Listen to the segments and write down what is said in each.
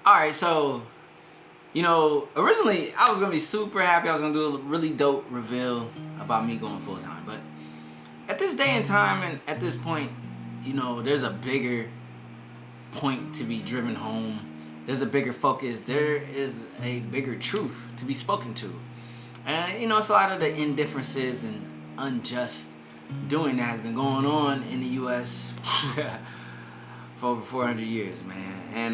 Alright, so, originally I was going to be super happy. I was going to do a really dope reveal about me going full time. But at this day and time and at this point, there's a bigger point to be driven home. There's a bigger focus. There is a bigger truth to be spoken to. And, it's a lot of the indifferences and unjust doing that has been going on in the U.S. for over 400 years, man. And,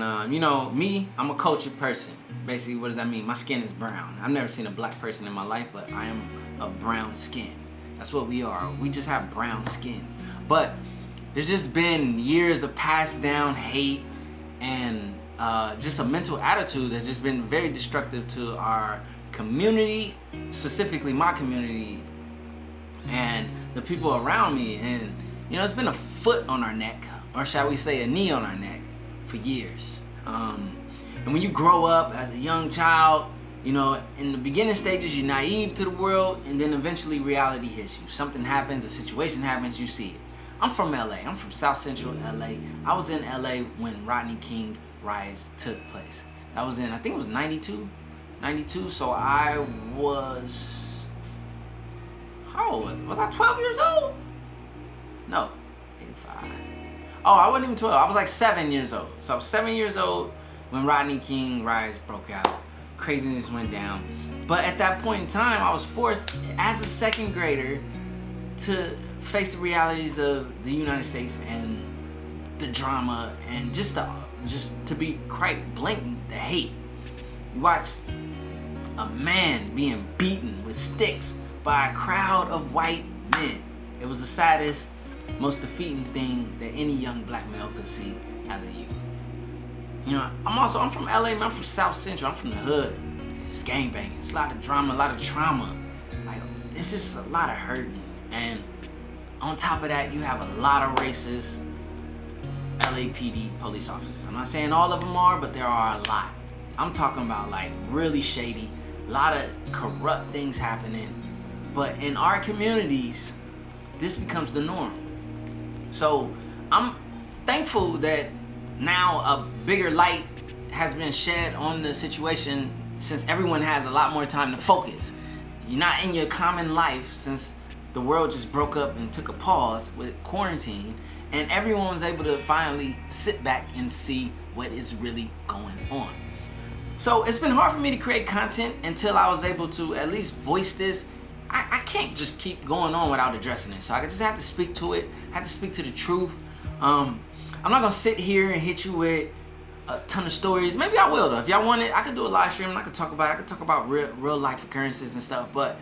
me, I'm a cultured person. Basically, what does that mean? My skin is brown. I've never seen a black person in my life, but I am of brown skin. That's what we are. We just have brown skin. But there's just been years of passed down hate and just a mental attitude that's just been very destructive to our community, specifically my community and the people around me. And, it's been a foot on our neck, or shall we say a knee on our neck, for years. And when you grow up as a young child, in the beginning stages, you're naive to the world, and then eventually reality hits you. Something happens, a situation happens, you see it. I'm from LA. I'm from South Central LA. I was in LA when Rodney King riots took place. That was in, I think it was 92, so I was, how old was I? 12 years old? No, 85. Oh, I wasn't even 12. I was like 7 years old. So I was 7 years old when Rodney King riots broke out. Craziness went down. But at that point in time, I was forced as a second grader to face the realities of the United States and the drama and just to be quite blatant, the hate. You watch a man being beaten with sticks by a crowd of white men. It was the saddest, most defeating thing that any young black male could see as a youth. I'm from LA, man. I'm from South Central. I'm from the hood. It's gangbanging. It's a lot of drama, a lot of trauma. Like, it's just a lot of hurt. And on top of that, you have a lot of racist LAPD police officers. I'm not saying all of them are, but there are a lot. I'm talking about like really shady, a lot of corrupt things happening. But in our communities, this becomes the norm. So I'm thankful that now a bigger light has been shed on the situation, since everyone has a lot more time to focus. You're not in your common life since the world just broke up and took a pause with quarantine, and everyone was able to finally sit back and see what is really going on. So it's been hard for me to create content until I was able to at least voice this. I can't just keep going on without addressing it. So I just have to speak to it. I have to speak to the truth. I'm not gonna sit here and hit you with a ton of stories. Maybe I will though. If y'all want it, I could do a live stream and I could talk about it. I could talk about real life occurrences and stuff. But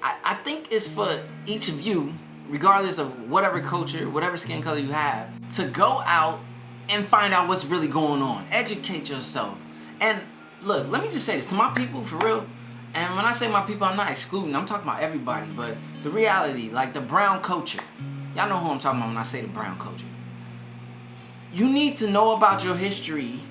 I think it's for each of you, regardless of whatever culture, whatever skin color you have, to go out and find out what's really going on. Educate yourself. And look, let me just say this to my people, for real. And when I say my people, I'm not excluding. I'm talking about everybody. But the reality, like the brown culture. Y'all know who I'm talking about when I say the brown culture. You need to know about your history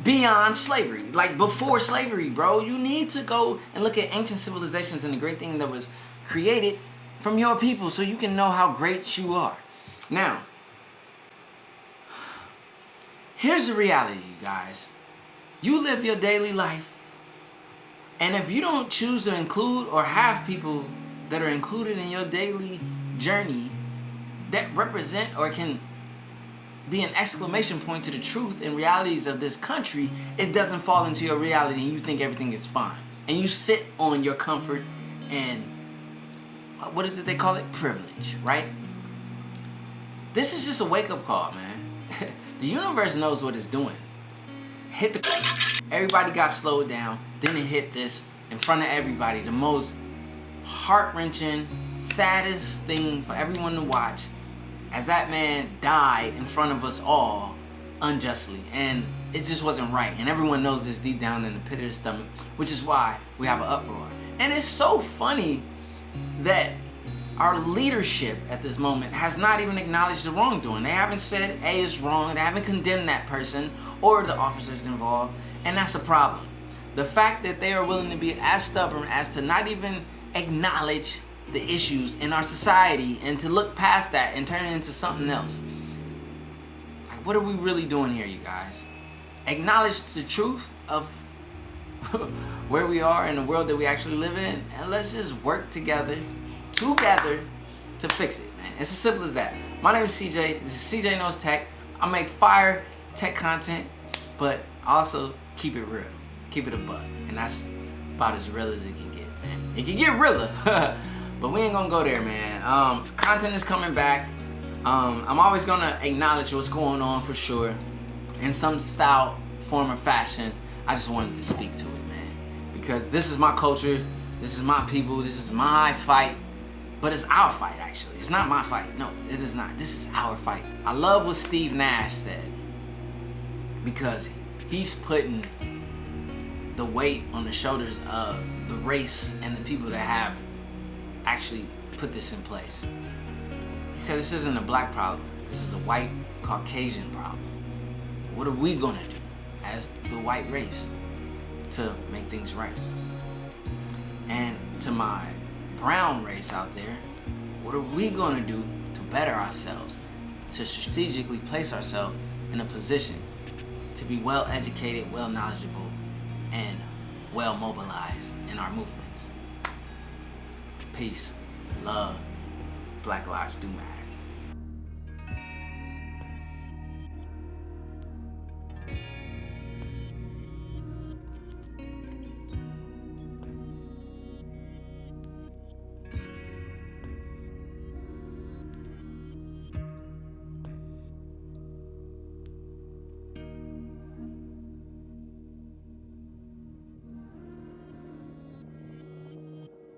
beyond slavery. Like before slavery, bro. You need to go and look at ancient civilizations and the great thing that was created from your people so you can know how great you are. Now, here's the reality, you guys. You live your daily life. And if you don't choose to include or have people that are included in your daily journey that represent or can be an exclamation point to the truth and realities of this country, it doesn't fall into your reality and you think everything is fine. And you sit on your comfort and, what is it they call it? Privilege, right? This is just a wake-up call, man. The universe knows what it's doing. Hit the... Everybody got slowed down. Then it hit this in front of everybody. The most heart-wrenching, saddest thing for everyone to watch, as that man died in front of us all unjustly. And it just wasn't right. And everyone knows this deep down in the pit of the stomach, which is why we have an uproar. And it's so funny that our leadership at this moment has not even acknowledged the wrongdoing. They haven't said A is wrong. They haven't condemned that person or the officers involved. And that's a problem. The fact that they are willing to be as stubborn as to not even acknowledge the issues in our society and to look past that and turn it into something else. Like, what are we really doing here, you guys? acknowledge the truth of where we are in the world that we actually live in, and let's just work together to fix it, man. It's as simple as that. My name is CJ. This is CJ Knows Tech. I make fire tech content, but also keep it real. Keep it a buck. And that's about as real as it can get, man. It can get realer, but we ain't gonna go there, man. Content is coming back. I'm always gonna acknowledge what's going on for sure. In some style, form, or fashion, I just wanted to speak to it, man. Because this is my culture, this is my people, this is my fight. But it's our fight, actually. It's not my fight. No, it is not. This is our fight. I love what Steve Nash said, because he's putting the weight on the shoulders of the race and the people that have actually put this in place. He said this isn't a black problem. This is a white Caucasian problem. What are we gonna do as the white race to make things right? And to my brown race out there, what are we gonna do to better ourselves, to strategically place ourselves in a position to be well educated, well knowledgeable, and well mobilized in our movements? Peace, love, Black lives do matter.